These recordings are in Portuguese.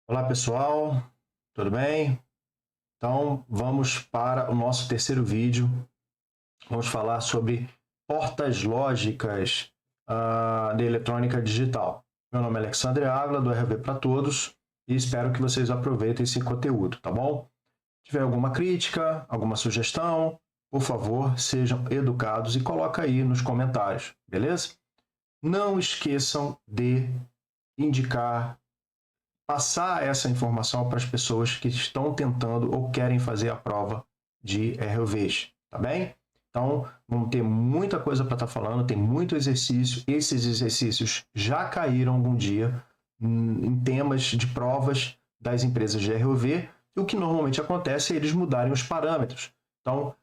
Olá pessoal, tudo bem? Então vamos para o nosso terceiro vídeo. Vamos falar sobre portas lógicas de eletrônica digital. Meu nome é Alexandre Ávila, do RV para Todos, e espero que vocês aproveitem esse conteúdo, tá bom? Se tiver alguma crítica, alguma sugestão, por favor, sejam educados e coloca aí nos comentários, beleza? Não esqueçam de indicar, passar essa informação para as pessoas que estão tentando ou querem fazer a prova de ROVs, tá bem? Então, vamos ter muita coisa para estar falando, tem muito exercício. Esses exercícios já caíram algum dia em temas de provas das empresas de ROV, e o que normalmente acontece é eles mudarem os parâmetros. Então,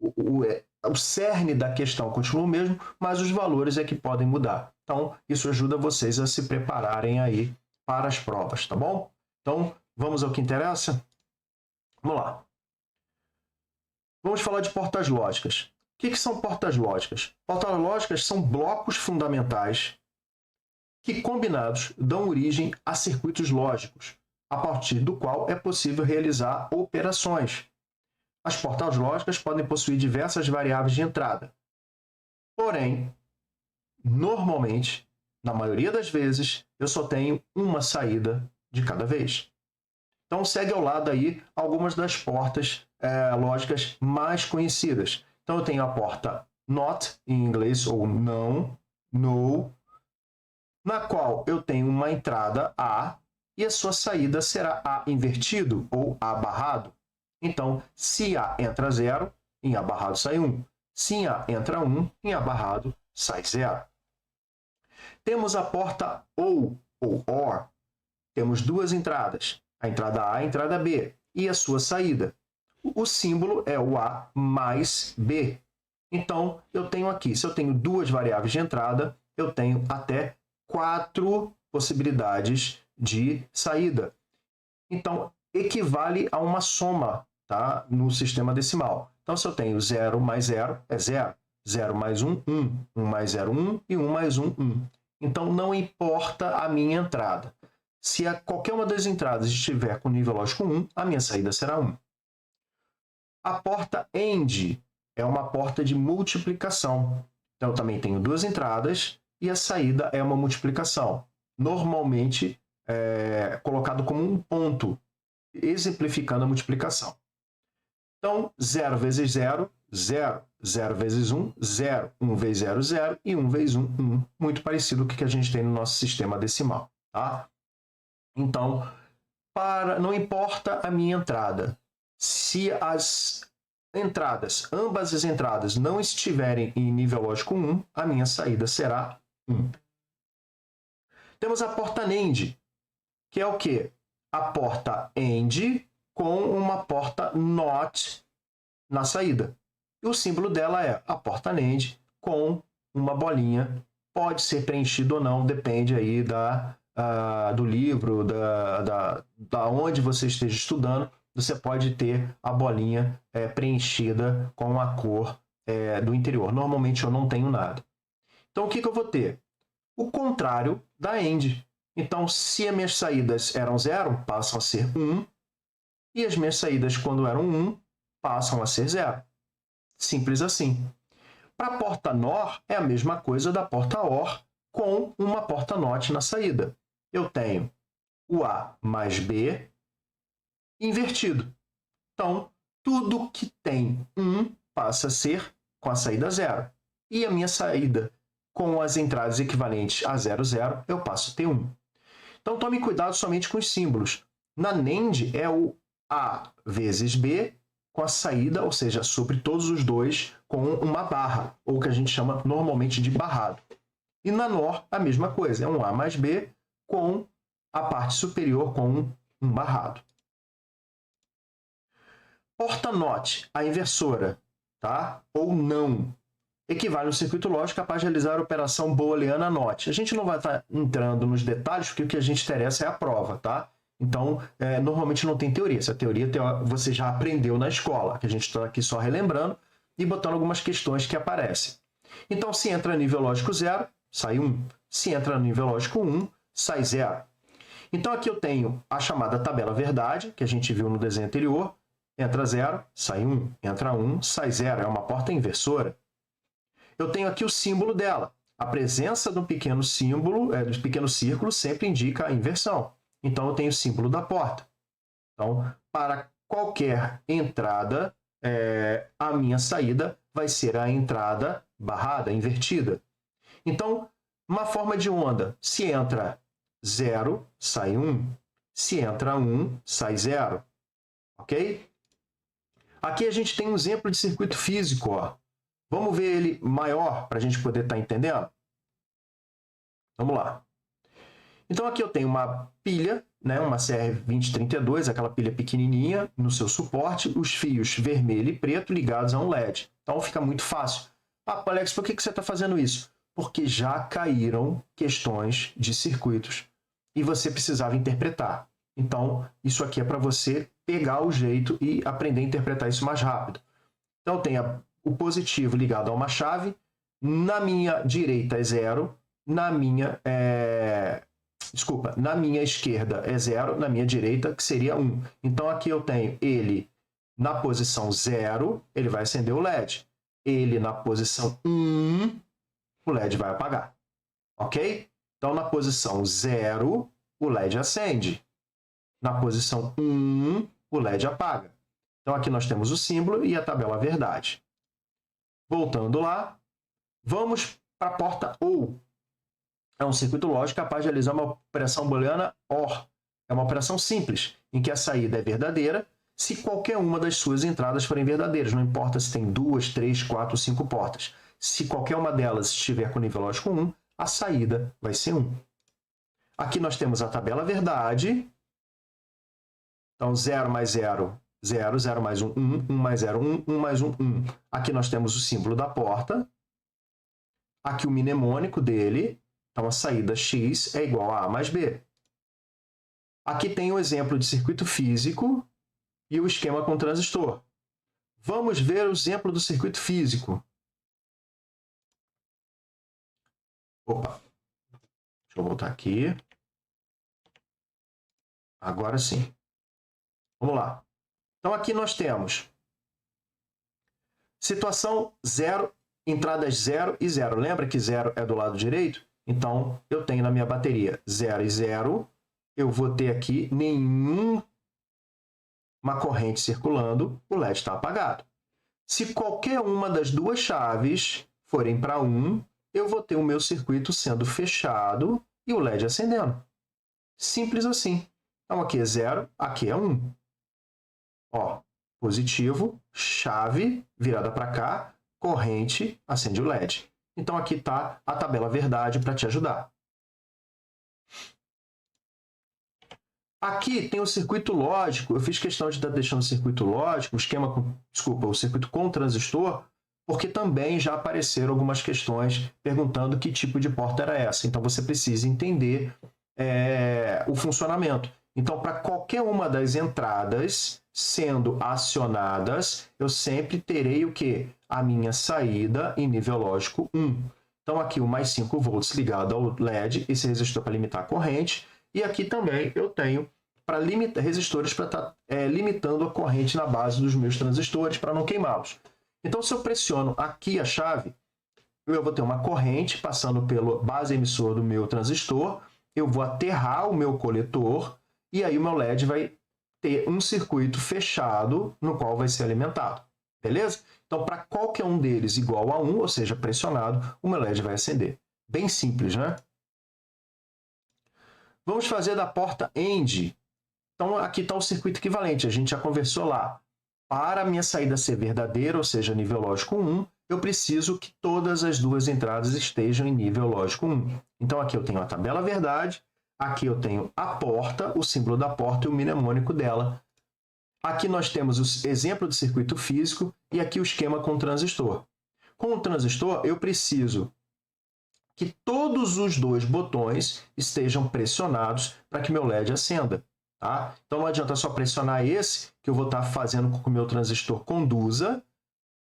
o cerne da questão continua o mesmo, mas os valores é que podem mudar. Então, isso ajuda vocês a se prepararem aí para as provas, tá bom? Então, vamos ao que interessa? Vamos lá. Vamos falar de portas lógicas. O que são portas lógicas? Portas lógicas são blocos fundamentais que, combinados, dão origem a circuitos lógicos, a partir do qual é possível realizar operações. As portas lógicas podem possuir diversas variáveis de entrada. Porém, normalmente, na maioria das vezes, eu só tenho uma saída de cada vez. Então, segue ao lado aí algumas das portas lógicas mais conhecidas. Então, eu tenho a porta NOT, em inglês, ou não, no, na qual eu tenho uma entrada A e a sua saída será A invertido ou A barrado. Então, se A entra 0, em A barrado sai 1. Se em A entra 1, em A barrado sai 0. Temos a porta OR. Temos duas entradas, a entrada A e a entrada B, e a sua saída. O símbolo é o A mais B. Então, eu tenho aqui, se eu tenho duas variáveis de entrada, eu tenho até 4 possibilidades de saída. Então, equivale a uma soma, tá? No sistema decimal. Então, se eu tenho 0 mais 0, é 0. 0 mais 1, 1. 1 mais 0, 1. E 1 mais 1, 1. Então, não importa a minha entrada. Se qualquer uma das entradas estiver com nível lógico 1, a minha saída será 1. A porta AND é uma porta de multiplicação. Então, eu também tenho duas entradas e a saída é uma multiplicação. Normalmente, colocado como um ponto, exemplificando a multiplicação. Então, 0 vezes 0, 0. 0 vezes 1, 0. 1 vezes 0, 0. E 1 vezes 1, 1. Muito parecido com o que a gente tem no nosso sistema decimal. Tá? Então, não importa a minha entrada. Se as entradas, ambas as entradas, não estiverem em nível lógico 1, a minha saída será 1. Temos a porta NAND, que é o quê? A porta AND com uma porta NOT na saída. E o símbolo dela é a porta NAND com uma bolinha. Pode ser preenchido ou não, depende aí do livro, da onde você esteja estudando. Você pode ter a bolinha preenchida com a cor do interior. Normalmente eu não tenho nada. Então o que eu vou ter? O contrário da AND. Então, se as minhas saídas eram 0, passam a ser 1. E as minhas saídas, quando eram 1, passam a ser 0. Simples assim. Para a porta NOR, é a mesma coisa da porta OR com uma porta NOT na saída. Eu tenho o A mais B invertido. Então, tudo que tem 1 passa a ser com a saída 0. E a minha saída com as entradas equivalentes a 0, 0, eu passo a ter 1. Então, tome cuidado somente com os símbolos. Na NAND é o A vezes B com a saída, ou seja, sobre todos os dois, com uma barra, ou que a gente chama normalmente de barrado. E na NOR, a mesma coisa, é um A mais B com a parte superior com um barrado. Porta NOT, a inversora, tá? Ou não, equivale a um circuito lógico capaz de realizar a operação booleana NOT. A gente não vai estar entrando nos detalhes, porque o que a gente interessa é a prova, tá? Então, normalmente não tem teoria. Essa teoria você já aprendeu na escola, que a gente está aqui só relembrando e botando algumas questões que aparecem. Então, se entra nível lógico 0, sai 1. Se entra no nível lógico 1, sai 0. Então, aqui eu tenho a chamada tabela verdade, que a gente viu no desenho anterior. Entra 0, sai 1. Entra 1, sai 0. É uma porta inversora. Eu tenho aqui o símbolo dela. A presença do pequeno símbolo, do pequeno círculo, sempre indica a inversão. Então, eu tenho o símbolo da porta. Então, para qualquer entrada, a minha saída vai ser a entrada barrada, invertida. Então, uma forma de onda, se entra 0, sai 1. Se entra 1, sai 0. Ok? Aqui a gente tem um exemplo de circuito físico. Ó. Vamos ver ele maior para a gente poder estar entendendo? Vamos lá. Então, aqui eu tenho uma pilha, né, uma CR2032, aquela pilha pequenininha, no seu suporte, os fios vermelho e preto ligados a um LED. Então, fica muito fácil. Ah, Alex, por que você está fazendo isso? Porque já caíram questões de circuitos e você precisava interpretar. Então, isso aqui é para você pegar o jeito e aprender a interpretar isso mais rápido. Então, eu tenho o positivo ligado a uma chave, na minha direita é 0, na minha esquerda é 0, na minha direita, que seria 1. Então, aqui eu tenho ele na posição 0, ele vai acender o LED. Ele na posição 1, o LED vai apagar. Ok? Então, na posição 0, o LED acende. Na posição 1, o LED apaga. Então, aqui nós temos o símbolo e a tabela verdade. Voltando lá, vamos para a porta OR. É um circuito lógico capaz de realizar uma operação booleana OR. É uma operação simples, em que a saída é verdadeira se qualquer uma das suas entradas forem verdadeiras. Não importa se tem 2, 3, 4, 5 portas. Se qualquer uma delas estiver com nível lógico 1, a saída vai ser 1. Aqui nós temos a tabela verdade. Então, 0 mais 0, 0, 0 mais 1, 1, 1 mais 0, 1, 1 mais 1, 1. Aqui nós temos o símbolo da porta. Aqui o mnemônico dele. Então, a saída X é igual a A mais B. Aqui tem o exemplo de circuito físico e o esquema com transistor. Vamos ver o exemplo do circuito físico. Opa! Deixa eu voltar aqui. Agora sim. Vamos lá. Então, aqui nós temos situação 0, entradas 0 e 0. Lembra que 0 é do lado direito? Então, eu tenho na minha bateria 0 e 0. Eu vou ter aqui nenhuma corrente circulando, o LED está apagado. Se qualquer uma das duas chaves forem para 1, eu vou ter o meu circuito sendo fechado e o LED acendendo. Simples assim. Então, aqui é 0, aqui é 1. Ó, positivo, chave virada para cá, corrente, acende o LED. Então, aqui está a tabela verdade para te ajudar. Aqui tem o circuito lógico. Eu fiz questão de estar deixando o circuito lógico, o circuito com transistor, porque também já apareceram algumas questões perguntando que tipo de porta era essa. Então, você precisa entender o funcionamento. Então, para qualquer uma das entradas sendo acionadas, eu sempre terei o quê? A minha saída em nível lógico 1. Então, aqui o mais 5 volts ligado ao LED, esse resistor para limitar a corrente. E aqui também eu tenho para limitar resistores para estar limitando a corrente na base dos meus transistores para não queimá-los. Então, se eu pressiono aqui a chave, eu vou ter uma corrente passando pela base emissora do meu transistor, eu vou aterrar o meu coletor e aí o meu LED vai ter um circuito fechado no qual vai ser alimentado. Beleza? Então, para qualquer um deles igual a 1, ou seja, pressionado, o meu LED vai acender. Bem simples, né? Vamos fazer da porta AND. Então, aqui está o circuito equivalente. A gente já conversou lá. Para a minha saída ser verdadeira, ou seja, nível lógico 1, eu preciso que todas as duas entradas estejam em nível lógico 1. Então, aqui eu tenho a tabela verdade, aqui eu tenho a porta, o símbolo da porta e o mnemônico dela. Aqui nós temos o exemplo de circuito físico e aqui o esquema com transistor. Com o transistor, eu preciso que todos os dois botões estejam pressionados para que meu LED acenda. Tá? Então, não adianta só pressionar esse, que eu vou estar fazendo com que o meu transistor conduza,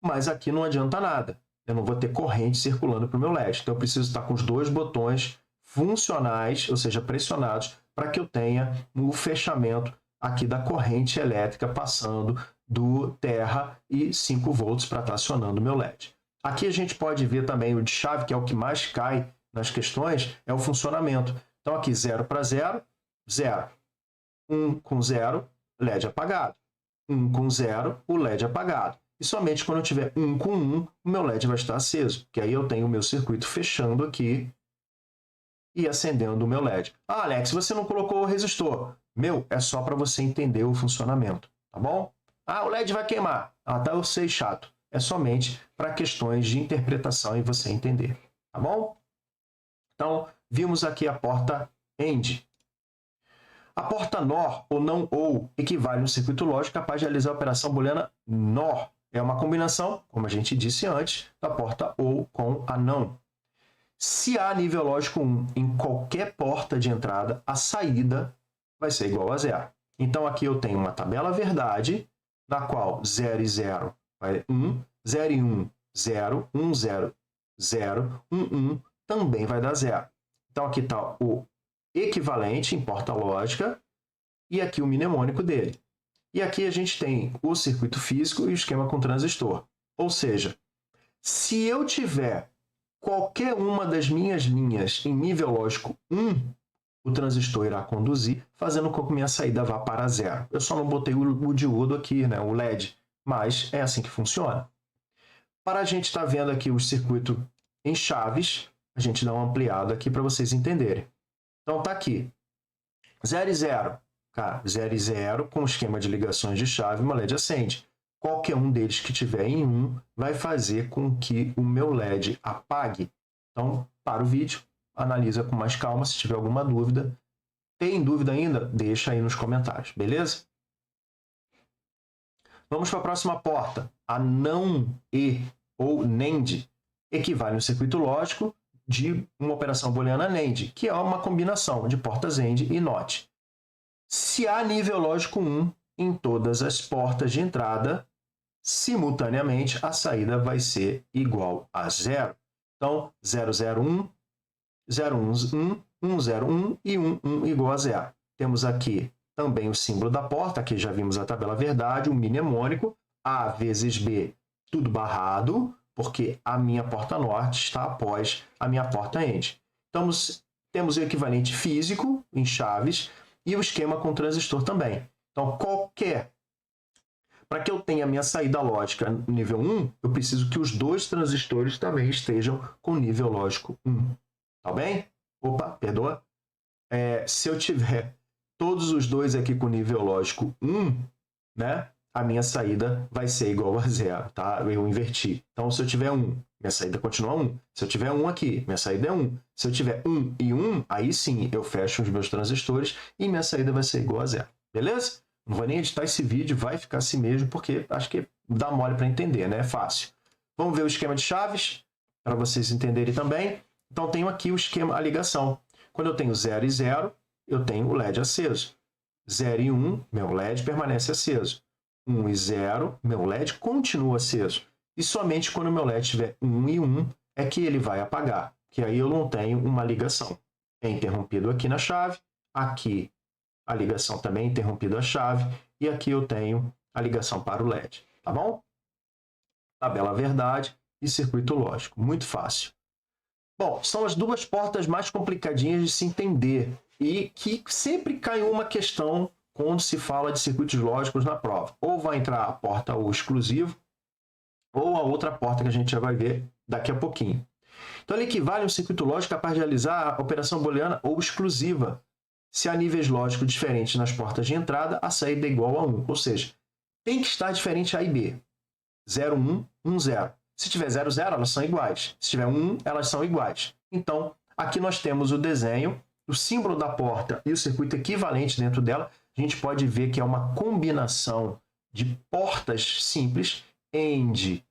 mas aqui não adianta nada. Eu não vou ter corrente circulando para o meu LED. Então, eu preciso estar com os dois botões funcionais, ou seja, pressionados, para que eu tenha o fechamento aqui da corrente elétrica passando do terra e 5 volts para estar acionando o meu LED. Aqui a gente pode ver também o de chave, que é o que mais cai nas questões, é o funcionamento. Então aqui 0 para 0, 0. 1 com 0, LED apagado. 1 com 0, o LED apagado. E somente quando eu tiver 1 com 1, o meu LED vai estar aceso, que aí eu tenho o meu circuito fechando aqui e acendendo o meu LED. Ah, Alex, você não colocou o resistor. Meu, é só para você entender o funcionamento, tá bom? Ah, o LED vai queimar. Ah, tá, eu sei, chato. É somente para questões de interpretação e você entender, tá bom? Então, vimos aqui a porta AND. A porta NOR, ou não ou, equivale a um circuito lógico capaz de realizar a operação booleana NOR. É uma combinação, como a gente disse antes, da porta OU com a não. Se há nível lógico 1 em qualquer porta de entrada, a saída vai ser igual a 0. Então, aqui eu tenho uma tabela verdade, na qual 0 e 0 vai 1, 0 e 1, 0, 1, 0, 0, 1, 1, também vai dar 0. Então, aqui está o equivalente em porta lógica e aqui o mnemônico dele. E aqui a gente tem o circuito físico e o esquema com transistor. Ou seja, se eu tiver qualquer uma das minhas linhas em nível lógico 1, o transistor irá conduzir, fazendo com que minha saída vá para 0. Eu só não botei o diodo aqui, né, o LED, mas é assim que funciona. Para a gente estar vendo aqui o circuito em chaves, a gente dá uma ampliada aqui para vocês entenderem. Então tá aqui, 0 e 0. Cara, 0 e 0, com o esquema de ligações de chave, uma LED acende. Qualquer um deles que tiver em 1 vai fazer com que o meu LED apague. Então, para o vídeo, analisa com mais calma. Se tiver alguma dúvida, tem dúvida ainda? Deixa aí nos comentários, beleza? Vamos para a próxima porta. A não e ou NAND equivale a um circuito lógico de uma operação booleana NAND, que é uma combinação de portas AND e NOT. Se há nível lógico 1 em todas as portas de entrada, simultaneamente a saída vai ser igual a 0. Então, 001, 011, 101 e 11 igual a 0. Temos aqui também o símbolo da porta, aqui já vimos a tabela verdade, o mnemônico, A vezes B, tudo barrado, porque a minha porta norte está após a minha porta AND. Então, temos o equivalente físico em chaves e o esquema com transistor também. Então, para que eu tenha a minha saída lógica nível 1, eu preciso que os dois transistores também estejam com nível lógico 1. Tá bem? Opa, perdoa. Se eu tiver todos os dois aqui com nível lógico 1, né, a minha saída vai ser igual a 0, tá? Eu inverti. Então, se eu tiver 1, minha saída continua 1. Se eu tiver 1 aqui, minha saída é 1. Se eu tiver 1 e 1, aí sim eu fecho os meus transistores e minha saída vai ser igual a 0. Beleza? Não vou nem editar esse vídeo, vai ficar assim mesmo, porque acho que dá mole para entender, né? É fácil. Vamos ver o esquema de chaves, para vocês entenderem também. Então, tenho aqui o esquema, a ligação. Quando eu tenho 0 e 0, eu tenho o LED aceso. 0 e 1, meu LED permanece aceso. 1 e 0, meu LED continua aceso. E somente quando o meu LED tiver 1 e 1 é que ele vai apagar, que aí eu não tenho uma ligação. É interrompido aqui na chave, aqui a ligação também é interrompida a chave, e aqui eu tenho a ligação para o LED, tá bom? Tabela verdade e circuito lógico, muito fácil. Bom, são as duas portas mais complicadinhas de se entender e que sempre cai uma questão quando se fala de circuitos lógicos na prova. Ou vai entrar a porta ou exclusivo, ou a outra porta que a gente já vai ver daqui a pouquinho. Então, ele equivale a um circuito lógico capaz de realizar a operação booleana ou exclusiva. Se há níveis lógicos diferentes nas portas de entrada, a saída é igual a 1. Ou seja, tem que estar diferente A e B. 0, 1, 1, 0. Se tiver 0, 0, elas são iguais. Se tiver 1, elas são iguais. Então, aqui nós temos o desenho, o símbolo da porta e o circuito equivalente dentro dela. A gente pode ver que é uma combinação de portas simples, AND,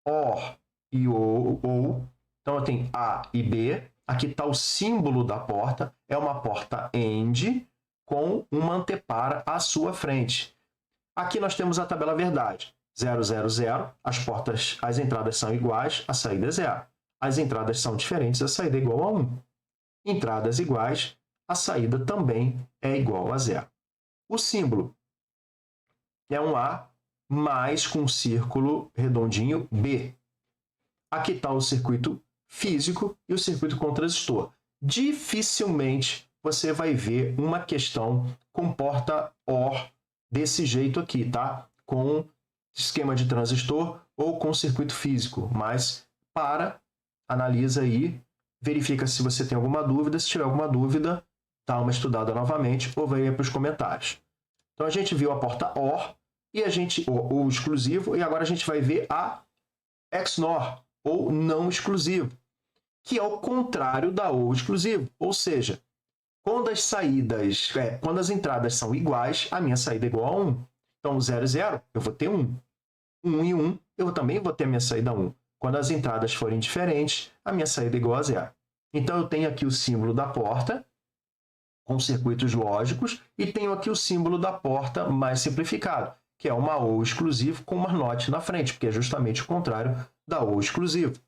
OR e OU. Então, eu tenho A e B. Aqui está o símbolo da porta. É uma porta AND com uma antepara à sua frente. Aqui nós temos a tabela verdade. 0, 0, 0. As entradas são iguais, a saída é 0. As entradas são diferentes, a saída é igual a 1. entradas iguais, a saída também é igual a zero. O símbolo é um A mais com um círculo redondinho B. Aqui está o circuito físico e o circuito com transistor. Dificilmente você vai ver uma questão com porta OR desse jeito aqui, tá? Com esquema de transistor ou com circuito físico. Mas analisa aí, verifica se você tem alguma dúvida. Se tiver alguma dúvida, dá uma estudada novamente ou vai para os comentários. Então a gente viu a porta OR e o exclusivo, e agora a gente vai ver a XNOR, ou não exclusivo, que é o contrário da ou exclusivo. Ou seja, quando as entradas são iguais, a minha saída é igual a 1. Então, 0 e 0, eu vou ter 1. 1 e 1, eu também vou ter a minha saída 1. Quando as entradas forem diferentes, a minha saída é igual a 0. Então, eu tenho aqui o símbolo da porta, com circuitos lógicos, e tenho aqui o símbolo da porta mais simplificado, que é uma ou exclusivo com uma NOT na frente, porque é justamente o contrário da ou exclusivo.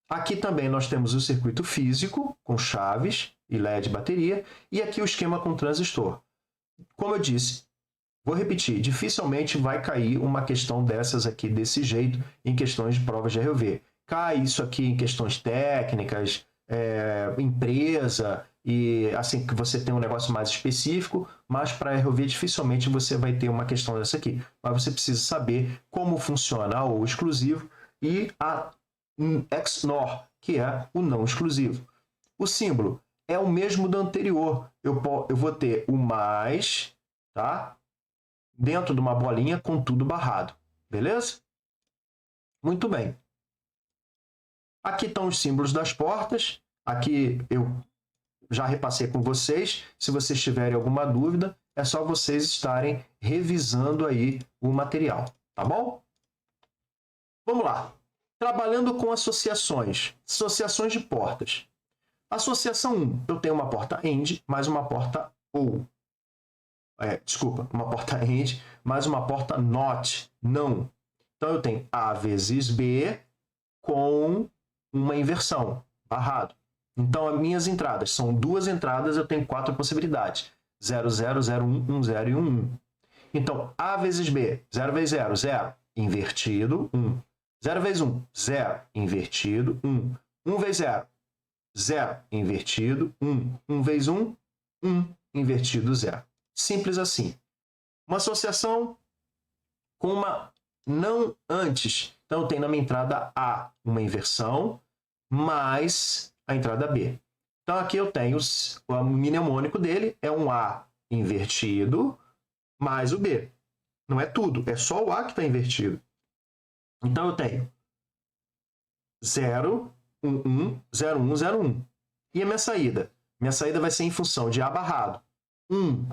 Aqui também nós temos o circuito físico, com chaves e LED bateria, e aqui o esquema com transistor. Como eu disse, vou repetir, dificilmente vai cair uma questão dessas aqui desse jeito em questões de provas de ROV. Cai isso aqui em questões técnicas, empresa, e assim que você tem um negócio mais específico, mas para ROV dificilmente você vai ter uma questão dessa aqui. Mas você precisa saber como funciona o exclusivo e a XNOR, que é o não exclusivo. O símbolo é o mesmo do anterior. Eu vou ter o mais, tá? Dentro de uma bolinha com tudo barrado. Beleza? Muito bem. Aqui estão os símbolos das portas. Aqui eu já repassei com vocês. Se vocês tiverem alguma dúvida, é só vocês estarem revisando aí o material, tá bom? Vamos lá. Trabalhando com associações de portas. Associação 1, eu tenho uma porta AND mais uma porta OR. Uma porta AND mais uma porta NOT, não. Então eu tenho A vezes B com uma inversão, barrado. Então, as minhas entradas são duas entradas, eu tenho 4 possibilidades. 0, 0, 0, 1, 1, 0 e 1, 1. Então, A vezes B, 0 vezes 0, 0, invertido, 1. 0 vezes 1, 0, invertido, 1. 1 vezes 0, 0, invertido, 1. 1 vezes 1, 1, invertido, 0. Simples assim. Uma associação com uma não antes. Então, eu tenho na minha entrada A uma inversão, mais a entrada B. Então, aqui eu tenho o mnemônico dele, é um A invertido, mais o B. Não é tudo, é só o A que está invertido. Então, eu tenho 0, 1, 1, 0, 1, 0, 1. E a minha saída? Minha saída vai ser em função de A barrado. 1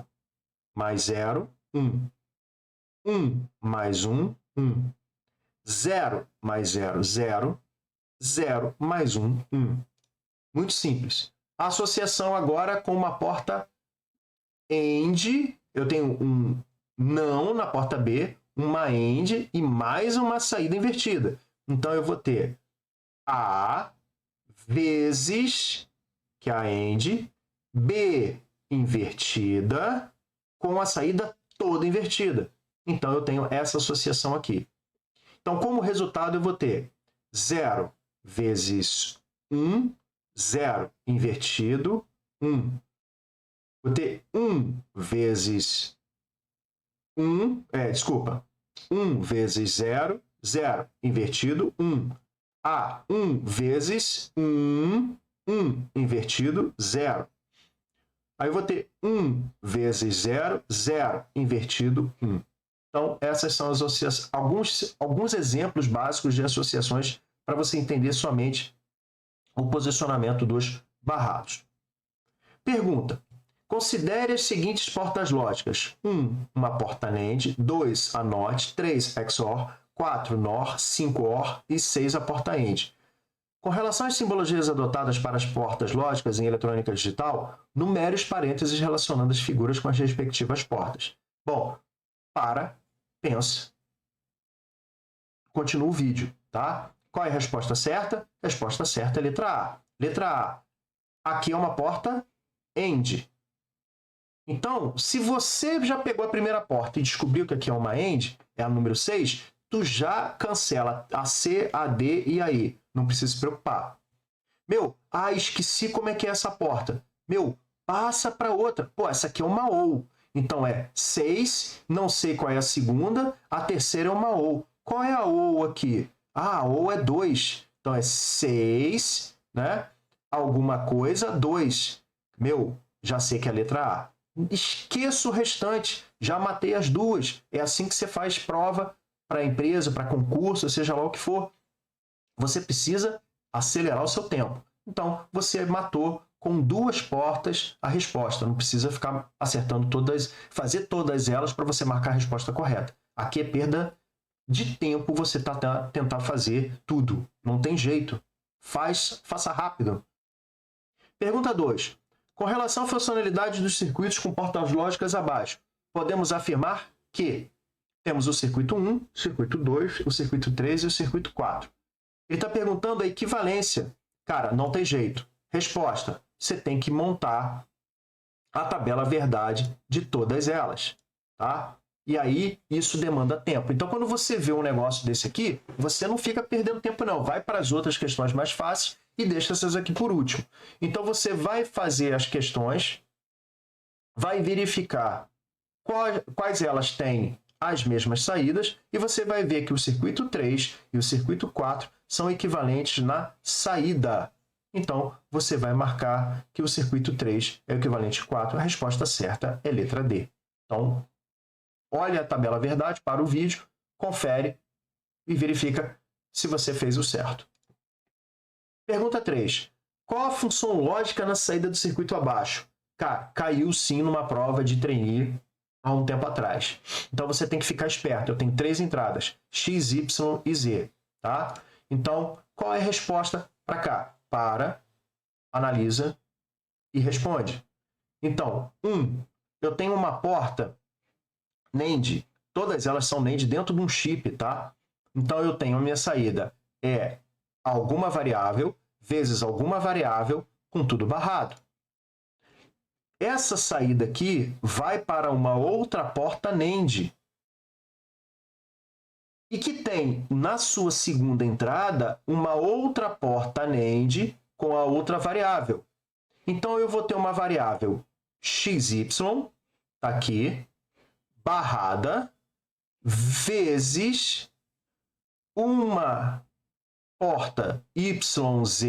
mais 0, 1. 1 mais 1, 1. 0 mais 0, 0. 0 mais 1, 1. Muito simples. A associação agora com uma porta AND, eu tenho um não na porta B, uma AND e mais uma saída invertida. Então, eu vou ter A vezes, que é a AND, B invertida, com a saída toda invertida. Então, eu tenho essa associação aqui. Então, como resultado, eu vou ter 0 vezes 1, 0 invertido, 1. Vou ter 1 vezes 1, 1 vezes 0, 0 invertido, 1. A, 1 vezes 1, 1 invertido, 0. Aí eu vou ter 1 vezes 0, 0 invertido, 1. Então, essas são as alguns exemplos básicos de associações para você entender somente o posicionamento dos barrados. Pergunta. Considere as seguintes portas lógicas. 1, uma porta NAND. 2, a NOT. 3, XOR. 4, NOR. 5, OR. E 6, a porta AND. Com relação às simbologias adotadas para as portas lógicas em eletrônica digital, numere os parênteses relacionando as figuras com as respectivas portas. Bom, pensa. Continua o vídeo, tá? Qual é a resposta certa? A resposta certa é a letra A. Letra A. Aqui é uma porta AND. Então, se você já pegou a primeira porta e descobriu que aqui é uma AND, é a número 6, tu já cancela a C, a D e a E. Não precisa se preocupar. Esqueci como é que é essa porta. Passa para outra. Essa aqui é uma OU. Então é 6, não sei qual é a segunda, a terceira é uma OU. Qual é a OU aqui? A OU é 2. Então é 6, né? Alguma coisa, 2. Já sei que é a letra A. Esqueço o restante, já matei as duas. É assim que você faz prova para empresa, para concurso, seja lá o que for. Você precisa acelerar o seu tempo. Então, você matou com 2 portas a resposta. Não precisa ficar acertando todas, fazer todas elas para você marcar a resposta correta. Aqui é perda de tempo você tentar fazer tudo. Não tem jeito. Faça rápido. Pergunta 2. Com relação à funcionalidade dos circuitos com portas lógicas abaixo, podemos afirmar que temos o circuito 1, o circuito 2, o circuito 3 e o circuito 4. Ele está perguntando a equivalência. Cara, não tem jeito. Resposta: você tem que montar a tabela verdade de todas elas, tá? E aí, isso demanda tempo. Então, quando você vê um negócio desse aqui, você não fica perdendo tempo, não. Vai para as outras questões mais fáceis e deixa essas aqui por último. Então, você vai fazer as questões, vai verificar quais elas têm as mesmas saídas e você vai ver que o circuito 3 e o circuito 4 são equivalentes na saída. Então, você vai marcar que o circuito 3 é equivalente a 4. A resposta certa é letra D. Então, olha a tabela verdade para o vídeo, confere e verifica se você fez o certo. Pergunta 3. Qual a função lógica na saída do circuito abaixo? Caiu sim numa prova de trainee há um tempo atrás. Então, você tem que ficar esperto. Eu tenho 3 entradas, X, Y e Z. Tá? Então, qual é a resposta para cá? Para, analisa e responde. Então, 1. Eu tenho uma porta NAND. Todas elas são NAND dentro de um chip, tá? Então, eu tenho a minha saída é alguma variável vezes alguma variável com tudo barrado. Essa saída aqui vai para uma outra porta NAND. E que tem na sua segunda entrada uma outra porta NAND com a outra variável. Então, eu vou ter uma variável XY, tá aqui, barrada, vezes uma porta YZ,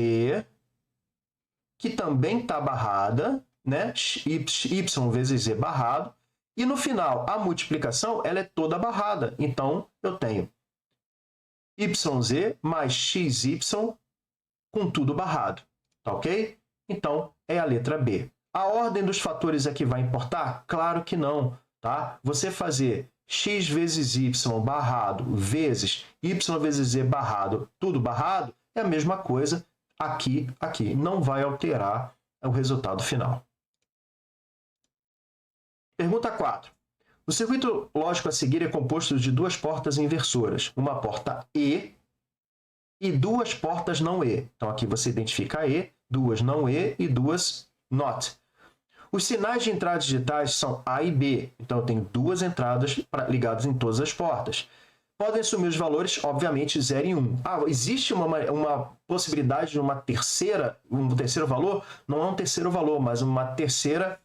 que também está barrada, né? Y vezes Z barrado. E no final, a multiplicação ela é toda barrada. Então, eu tenho YZ mais XY com tudo barrado. Tá ok? Então, é a letra B. A ordem dos fatores aqui vai importar? Claro que não. Tá? Você fazer x vezes y barrado vezes y vezes z barrado, tudo barrado, é a mesma coisa aqui. Não vai alterar o resultado final. Pergunta 4. O circuito lógico a seguir é composto de 2 portas inversoras, uma porta E e 2 portas não E. Então, aqui você identifica E, 2 não E e 2 NOT. Os sinais de entrada digitais são A e B. Então, eu tenho 2 entradas ligadas em todas as portas. Podem assumir os valores, obviamente, 0 e 1. Existe uma possibilidade de um terceiro valor? Não é um terceiro valor, mas uma terceira...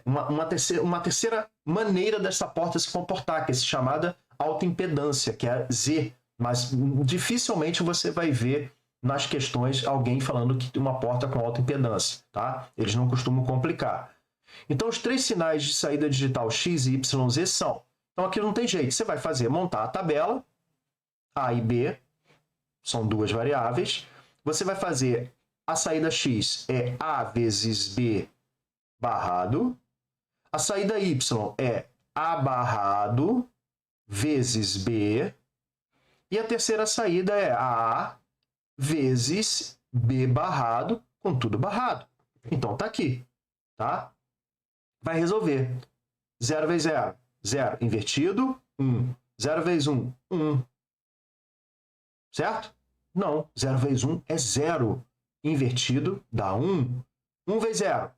uma terceira maneira dessa porta se comportar, que é chamada autoimpedância, que é Z. Mas dificilmente você vai ver nas questões alguém falando que uma porta com autoimpedância. Tá? Eles não costumam complicar. Então, os 3 sinais de saída digital X, Y, Z são... Então, aqui não tem jeito. Você vai montar a tabela, A e B, são 2 variáveis. Você vai fazer a saída X é A vezes B barrado. A saída Y é A barrado vezes B. E a terceira saída é A vezes B barrado com tudo barrado. Então, tá aqui. Tá? Vai resolver. 0 vezes 0, 0. Invertido, 1. 0 vezes 1, 1. Certo? Não, 0 vezes 1 é 0. Invertido dá 1. 1 vezes 0,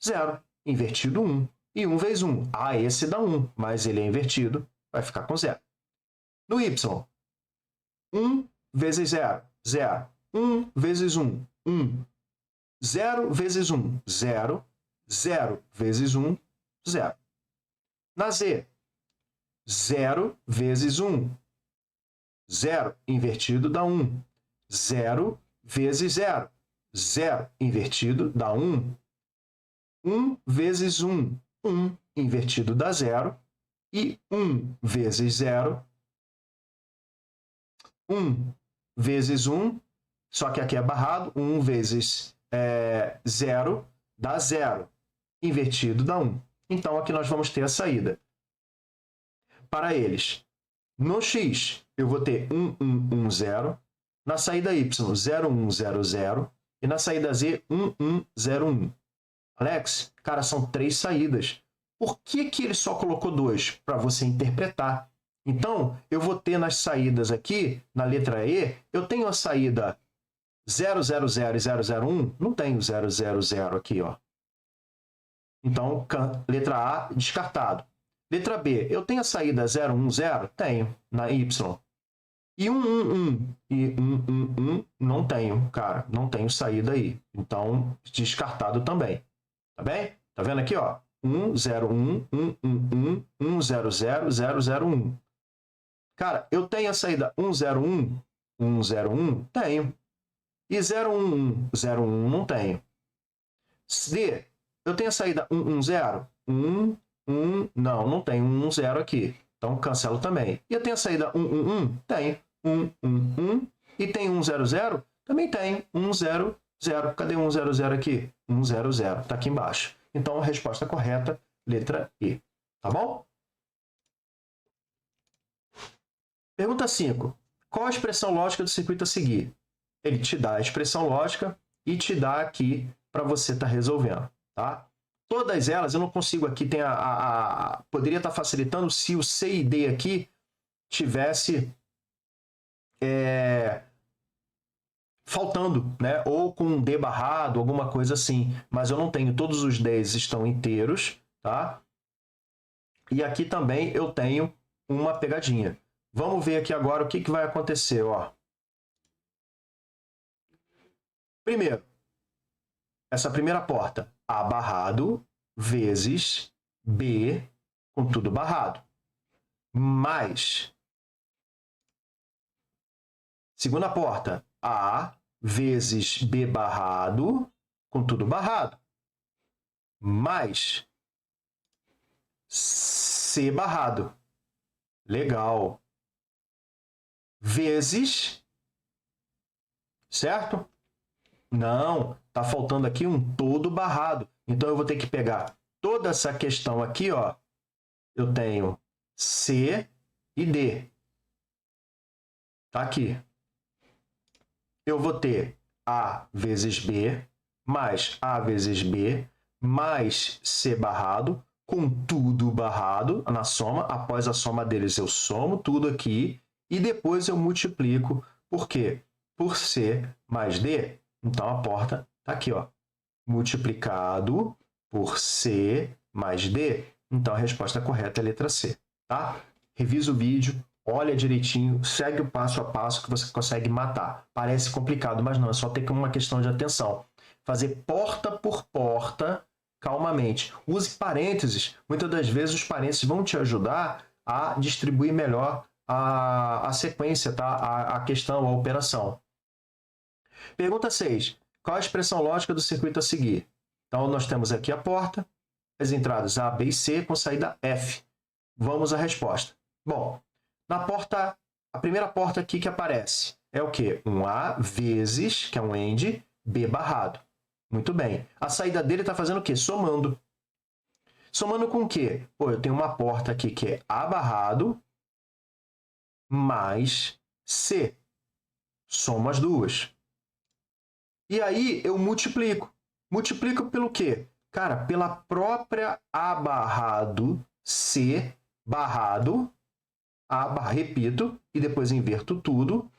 0. Invertido 1. E 1 vezes 1. Ah, esse dá 1, mas ele é invertido, vai ficar com 0. No y, 1 vezes 0, 0. 1 vezes 1, 1. 0 vezes 1, 0. 0 vezes 1, 0. Na z, 0 vezes 1. 0 invertido dá 1. 0 vezes 0. 0 invertido dá 1. 1 vezes 1. 1 invertido dá 0. E 1 vezes 0. 1 vezes 1. Só que aqui é barrado. 1 vezes 0 dá 0. Invertido dá 1. Então, aqui nós vamos ter a saída. Para eles, no x, eu vou ter 1, 1, 1, 0. Na saída y, 0, 1, 0, 0. E na saída z, 1, 1, 0, 1. Alex, cara, são 3 saídas. Por que ele só colocou 2? Para você interpretar. Então, eu vou ter nas saídas aqui, na letra E, eu tenho a saída 0, 0, 0 e 0, 0, 1. Não tenho 0, 0, 0 aqui, ó. Então, letra A, descartado. Letra B, eu tenho a saída 0, 1, 0? Tenho, na Y. E 1, 1, 1 e 1, 1, 1, não tenho, cara. Não tenho saída aí. Então, descartado também. Tá bem? Tá vendo aqui, ó? 1, 0, 1, 1, 1, 1, 1, 0, 0, 0, 0, 1. Cara, eu tenho a saída 1, 0, 1, 1, 0, 1? Tenho. E 0, 1, 1, 0, 1 não tenho. D, eu tenho a saída 1, 1, 0? 1, 1, não tenho 1, 1, 0 aqui. Então, cancelo também. E eu tenho a saída 1, 1, 1? Tenho. 1, 1, 1. E tem 1, 0, 0? Também tem. 1, 0, 0. Cadê 1, 0, 0 aqui? 1, 0, 0. Está aqui embaixo. Então, a resposta correta, letra E. Tá bom? Pergunta 5. Qual a expressão lógica do circuito a seguir? Ele te dá a expressão lógica e te dá aqui para você estar resolvendo. Tá? Todas elas, eu não consigo aqui, poderia estar facilitando se o C e D aqui tivesse faltando, né? Ou com um D barrado, alguma coisa assim. Mas eu não tenho, todos os Ds estão inteiros, tá? E aqui também eu tenho uma pegadinha. Vamos ver aqui agora o que vai acontecer, ó. Primeiro, essa primeira porta, A barrado vezes B com tudo barrado. Mais segunda porta, A vezes B barrado com tudo barrado. Mais C barrado. Legal. Vezes, certo? Não, tá faltando aqui um todo barrado. Então, eu vou ter que pegar toda essa questão aqui, ó. Eu tenho C e D. Tá aqui. Eu vou ter A vezes B, mais A vezes B, mais C barrado, com tudo barrado na soma. Após a soma deles, eu somo tudo aqui e depois eu multiplico. Por quê? Por C mais D. Então, a porta está aqui, ó. Multiplicado por C mais D. Então, a resposta correta é a letra C. Tá? Revisa o vídeo, olha direitinho, segue o passo a passo que você consegue matar. Parece complicado, mas não. É só ter uma questão de atenção. Fazer porta por porta, calmamente. Use parênteses. Muitas das vezes, os parênteses vão te ajudar a distribuir melhor a sequência, tá? A questão, a operação. Pergunta 6. Qual a expressão lógica do circuito a seguir? Então, nós temos aqui a porta, as entradas A, B e C com saída F. Vamos à resposta. Bom, na porta, a primeira porta aqui que aparece é o quê? Um A vezes, que é um AND, B barrado. Muito bem. A saída dele está fazendo o quê? Somando. Somando com o quê? Pô, eu tenho uma porta aqui que é A barrado mais C. Somo as duas. E aí eu multiplico. Multiplico pelo quê? Cara, pela própria A barrado, C barrado, repito, e depois inverto tudo.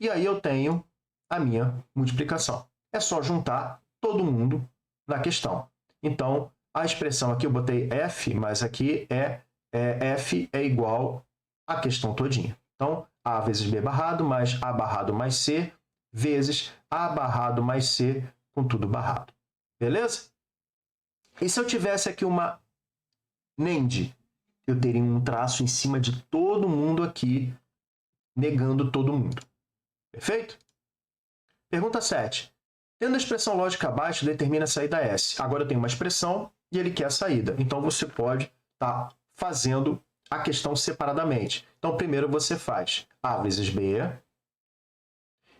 E aí eu tenho a minha multiplicação. É só juntar todo mundo na questão. Então, a expressão aqui eu botei f, mas aqui f é igual à questão todinha. Então, a vezes b barrado mais a barrado mais c vezes a barrado mais c com tudo barrado. Beleza? E se eu tivesse aqui uma NAND, eu teria um traço em cima de todo mundo aqui, negando todo mundo. Perfeito? Pergunta 7. Tendo a expressão lógica abaixo, determina a saída S. Agora eu tenho uma expressão e ele quer a saída. Então, você pode estar fazendo a questão separadamente. Então, primeiro você faz A vezes B.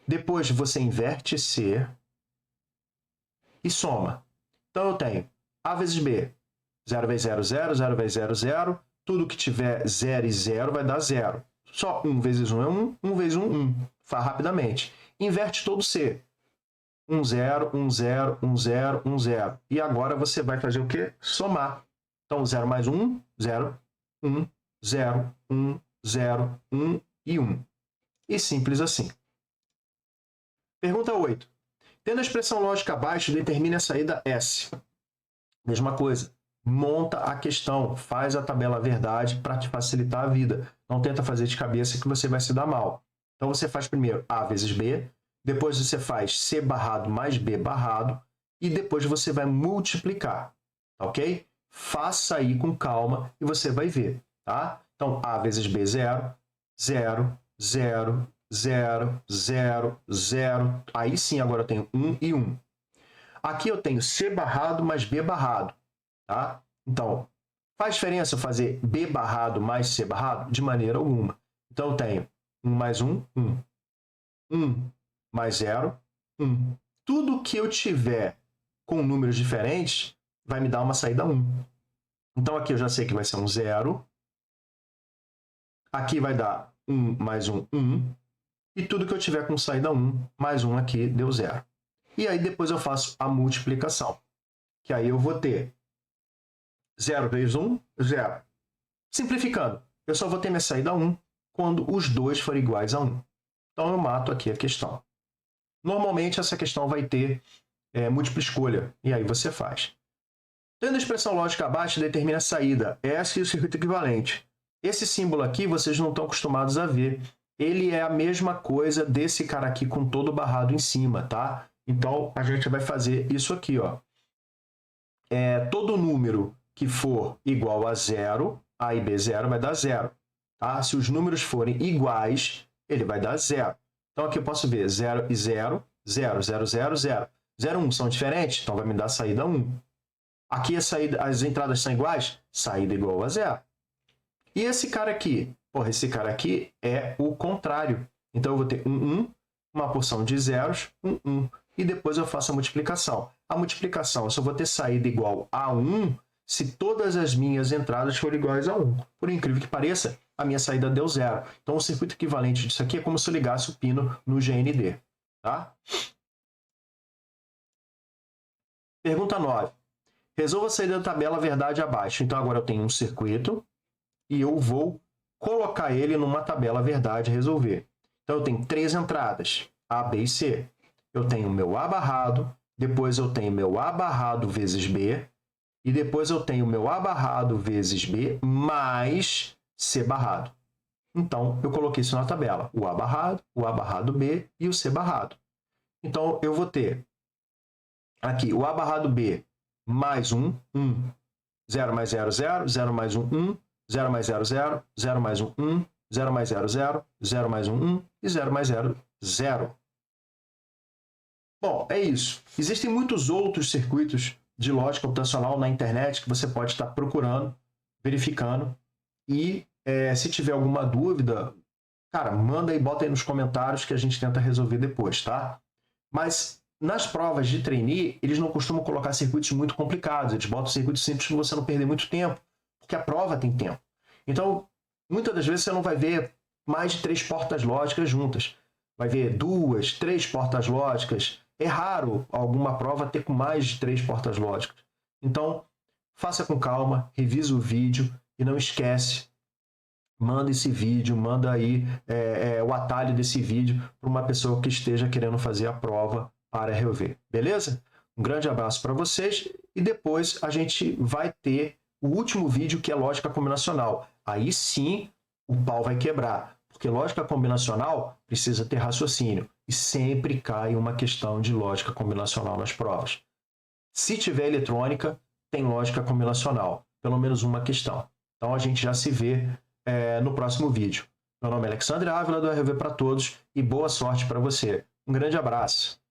Depois você inverte C e soma. Então, eu tenho A vezes B. 0 vezes 0, 0. 0 vezes 0, 0. Tudo que tiver 0 e 0 vai dar 0. Só 1 vezes 1 é 1. 1 vezes 1, 1. Faz rapidamente. Inverte todo C. 1, 0, 1, 0, 1, 0, 1, 0. E agora você vai fazer o quê? Somar. Então, 0 mais 1, 0, 1, 0, 1, 0, 1 e 1. E simples assim. Pergunta 8. Tendo a expressão lógica abaixo, determine a saída S. Mesma coisa. Monta a questão, faz a tabela verdade para te facilitar a vida. Não tenta fazer de cabeça que você vai se dar mal. Então, você faz primeiro A vezes B, depois você faz C barrado mais B barrado, e depois você vai multiplicar, ok? Faça aí com calma e você vai ver, tá? Então, A vezes B, 0, 0, 0, 0, 0, 0. Aí sim, agora eu tenho 1 e 1. Aqui eu tenho C barrado mais B barrado, tá? Então, faz diferença eu fazer B barrado mais C barrado? De maneira alguma. Então, eu tenho 1 mais 1, 1. 1 mais 0, 1. Tudo que eu tiver com números diferentes vai me dar uma saída 1. Então, aqui eu já sei que vai ser um 0. Aqui vai dar 1 mais 1, 1. E tudo que eu tiver com saída 1, mais 1 aqui, deu 0. E aí depois eu faço a multiplicação. Que aí eu vou ter 0 vezes 1, 0. Simplificando, eu só vou ter minha saída 1 quando os dois forem iguais a 1. Então, eu mato aqui a questão. Normalmente, essa questão vai ter múltipla escolha, e aí você faz. Tendo a expressão lógica abaixo, determina a saída S e o circuito equivalente. Esse símbolo aqui, vocês não estão acostumados a ver. Ele é a mesma coisa desse cara aqui com todo barrado em cima, tá? Então, a gente vai fazer isso aqui, ó. Todo número que for igual a 0, A e B 0 vai dar 0. Tá? Se os números forem iguais, ele vai dar 0. Então, aqui eu posso ver 0 e 0, 0, 0, 0, 0. 0 e 1 são diferentes, então vai me dar saída 1. Aqui as entradas são iguais, saída igual a 0. E esse cara aqui? Porra, esse cara aqui é o contrário. Então, eu vou ter 1, 1, uma porção de zeros, 1, 1. E depois eu faço a multiplicação. A multiplicação, eu só vou ter saída igual a 1 se todas as minhas entradas forem iguais a 1. Por incrível que pareça, a minha saída deu 0. Então, o circuito equivalente disso aqui é como se eu ligasse o pino no GND. Tá? Pergunta 9. Resolva a saída da tabela verdade abaixo. Então, agora eu tenho um circuito e eu vou colocar ele numa tabela verdade e resolver. Então, eu tenho 3 entradas, A, B e C. Eu tenho meu A barrado, depois eu tenho meu A barrado vezes B, e depois eu tenho meu A barrado vezes B mais C barrado. Então, eu coloquei isso na tabela. O A barrado B e o C barrado. Então, eu vou ter aqui o A barrado B mais 1, 1. 0 mais 0, 0. 0 mais 1, 1. 0 mais 0, 0. 0 mais 1, 1. 0 mais 0, 0. 0 mais 1, 1. E 0 mais 0, 0. Bom, é isso. Existem muitos outros circuitos de lógica computacional na internet que você pode estar procurando, verificando. E se tiver alguma dúvida, cara, manda aí, bota aí nos comentários que a gente tenta resolver depois, tá? Mas nas provas de trainee, eles não costumam colocar circuitos muito complicados. Eles botam circuitos simples para você não perder muito tempo, porque a prova tem tempo. Então, muitas das vezes você não vai ver mais de 3 portas lógicas juntas. Vai ver 2, 3 portas lógicas. É raro alguma prova ter com mais de 3 portas lógicas. Então, faça com calma, revise o vídeo e não esquece manda esse vídeo, manda aí o atalho desse vídeo para uma pessoa que esteja querendo fazer a prova para rever, beleza? Um grande abraço para vocês e depois a gente vai ter o último vídeo que é lógica combinacional. Aí sim o pau vai quebrar, porque lógica combinacional precisa ter raciocínio e sempre cai uma questão de lógica combinacional nas provas. Se tiver eletrônica, tem lógica combinacional, pelo menos uma questão. Então a gente já se vê no próximo vídeo. Meu nome é Alexandre Ávila, do RV para Todos, e boa sorte para você. Um grande abraço.